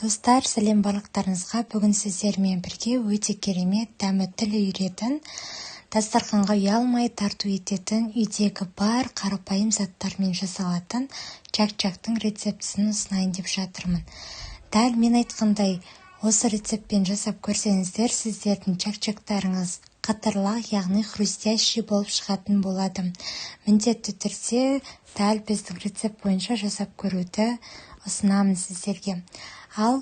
Достар, сәлем барлықтарыңызға. Бүгін сіздермен бірге өте керемет, дәмі тіл үйіретін, дастарханға ұялмай тарту ететін, үйдегі бар қарапайым заттармен жасалатын чак-чактың рецептісін ұсынайын деп жатырмын. Дәл мен айтқандай, осы рецептпен жасап көрсеңіздер, сіздердің чак-чактарыңыз қатырлақ, яғни хрустящий болып шығатын болады. Міндетті түрде дәл біздің рецепт бойынша жасап көруді ұсынамын сіздерге. Ал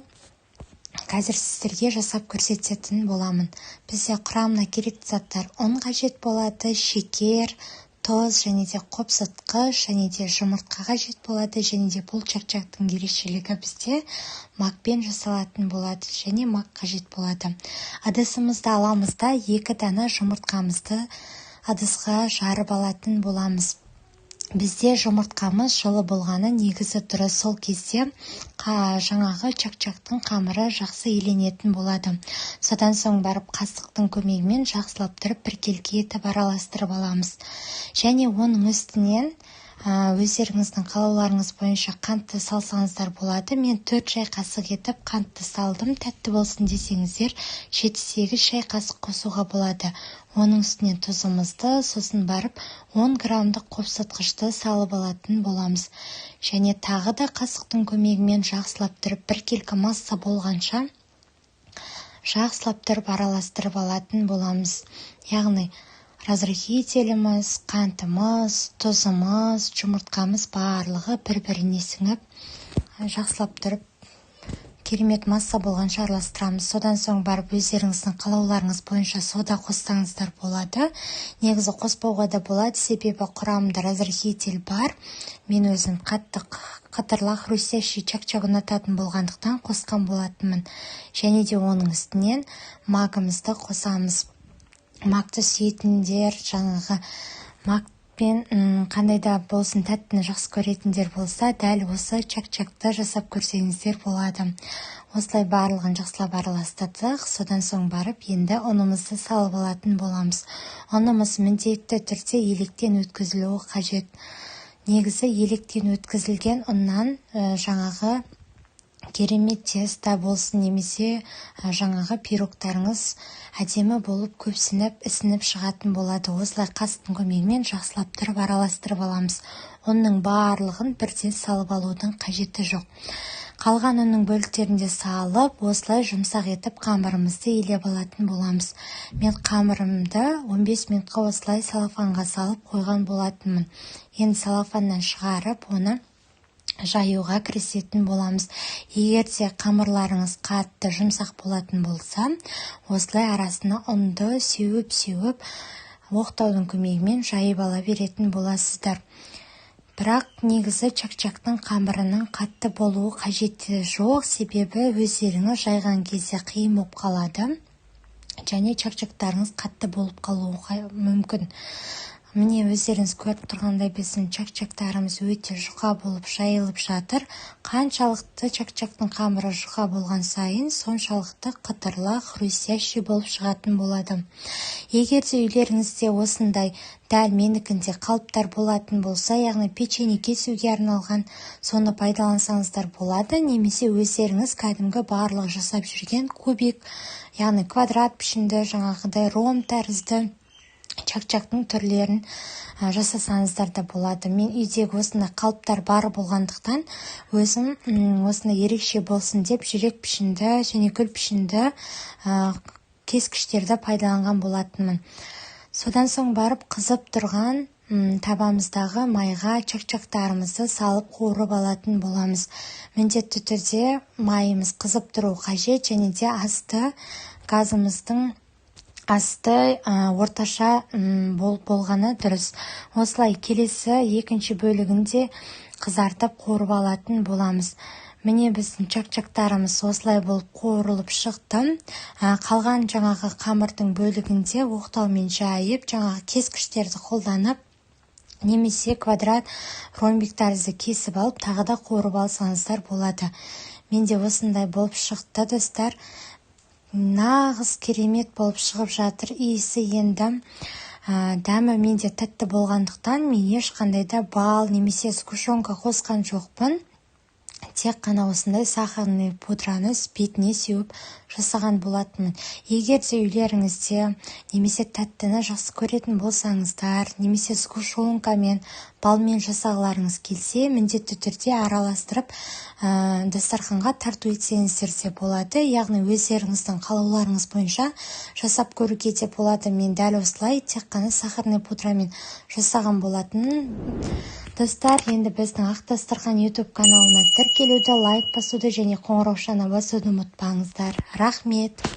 қазір сіздерге жасап көрсететін боламын. Бізде құрамына керекті заттар: ұн қажет болады, шекер, тұз, және де қопсытқыш, және де жұмыртқа қажет болады, және де бұл чак-чактың ерекшелігі бізде макпен жасалатын болады, және мак қажет болады. Ыдысымызды аламыз да 2 дана жұмыртқамызды ыдысқа жарып алатын боламыз. Бізде жұмыртқамыз жылы болғаны негізі дұрыс. Сол кезде жаңағы чак-чактың қамыры жақсы еленетін болады. Содан соң барып қасықтың көмегімен жақсылап тұрып біркелкі етіп араластырып аламыз. Және оның үстінен өздеріңіздің қалауларыңыз бойынша қантты салсаңыздар болады. Мен 4 шай қасық етіп қантты салдым. Тәтті болсын десеңіздер 7-8 шай қасық қосуға болады. Оның үстінен тұзымызды, сосын барып 10 грамдық қопсытқышты салып алатын боламыз. Және тағы да қасықтың көмегімен жақсылап тұрып біркелкі масса болғанша жақсылап тұрып араластырып алатын боламыз. Яғни разрыхителіміз, қантымыз, тұзымыз, жұмыртқамыз барлығы бір-біріне сіңіп, жақсылап тұрып керемет масса болғанша араластырамыз. Содан соң барып өздеріңіздің қалауларыңыз бойынша сода қоссаңыздар болады. Негізі қоспауға да болады, себебі құрамында разрыхитель бар. Мен өзім қатырлақ хрустящий чак-чак ұнататын болғандықтан қосқан болатынмын. Және де оның үстінен магымызды қосамыз. Макты сүйетіндер, жаңағы макпен қандай да болсын тәттіні жақсы көретіндер болса, дәл осы чак-чакты жасап көрсеңіздер болады. Осылай барлығын жақсылап араластырдық. Содан соң барып енді ұнымызды салып алатын боламыз. Ұнымыз міндетті түрде електен өткізілуі қажет. Негізі електен өткізілген ұннан жаңағы керемет теста болсын, немесе жаңағы пирогтарыңыз әдемі болып көпсініп, ісініп шығатын болады. Осылай қасықтың көмегімен жақсылап тұрып араластырып аламыз. Оның барлығын бірден салып алудың қажеті жоқ. Қалған ұнның бөліктерінде салып, осылай жұмсақ етіп қамырымызды елеп алатын боламыз. Мен қамырымды 15 минутқа осылай салафанға салып қойған болатынмын. Енді салафаннан шығарып, оны жаюға кірісетін боламыз. Егер де қамырларыңыз қатты жұмсақ болатын болса, осылай арасына ұнды сеуіп, оқтаудың көмегімен жайып ала беретін боласыздар. Бірақ негізі чак-чактың қамырының қатты болуы қажеті жоқ, себебі өздеріңіз жайған кезде қиын болып қалады, және чак-чактарыңыз қатты болып қалуы мүмкін. Міне өздеріңіз көріп тұрғандай біздің чак-чактарымыз өте жұқа болып жайылып жатыр. Қаншалықты чак-чактың қамыры жұқа болған сайын, соншалықты қытырлақ, хрустящий болып шығатын болады. Егер де үйлеріңізде осындай дәл менікінде қалыптар болатын болса, яғни печенье кесуге арналған, соны пайдалансаңыздар болады. Немесе өздеріңіз кәдімгі барлық жасап жүрген кубик, яғни квадрат пішінді, жаңағыдай ром тәрізді чак-чактың түрлерін жасасаңыздар да болады. Мен үйдегі осындай қалыптар бар болғандықтан, өзім осындай ерекше болсын деп жүрек пішінді және гүл пішінді кескіштерді пайдаланған болатынмын. Содан соң барып қызып тұрған табамыздағы майға чак-чактарымызды салып қуырып алатын боламыз. Міндетті түрде майымыз қызып тұру қажет, және де газымыздың орташа болғаны дұрыс. Осылай келесі екінші бөлігінде қызартып қуырып алатын боламыз. Міне біздің чак-чактарымыз осылай болып қуырылып шықты. Қалған жаңағы қамырдың бөлігінде оқтаумен жайып, жаңағы кескіштерді қолданып, немесе квадрат ромбик тәрізді кесіп алып, тағы да қуырып алсаңыздар болады. Менде осындай болып шықты, достар. Нағыз керемет болып шығып жатыр. Иісі енді дәмі менде тәтті болғандықтан мен ешқандай да бал немесе сгущенка қосқан жоқпын. тек қана осындай сахарный пудраны бетіне сеуіп жасаған болатынмын. Егер де үйлеріңізде немесе тәттіні жақсы көретін болсаңыздар, немесе сгущенкамен, балмен жасағыларыңыз келсе, міндетті түрде араластырып дастарханға тарту етсеңіздер де болады. Яғни өздеріңіздің қалауларыңыз бойынша жасап көруге де болады. Мен дәл осылай тек қана сахарный пудрамен жасаған болатынмын. Достар, енді біздің Ақ Дастархан YouTube каналына тіркелуді, лайк басуды және қоңыраушаны басуды ұмытпаңыздар. Рахмет!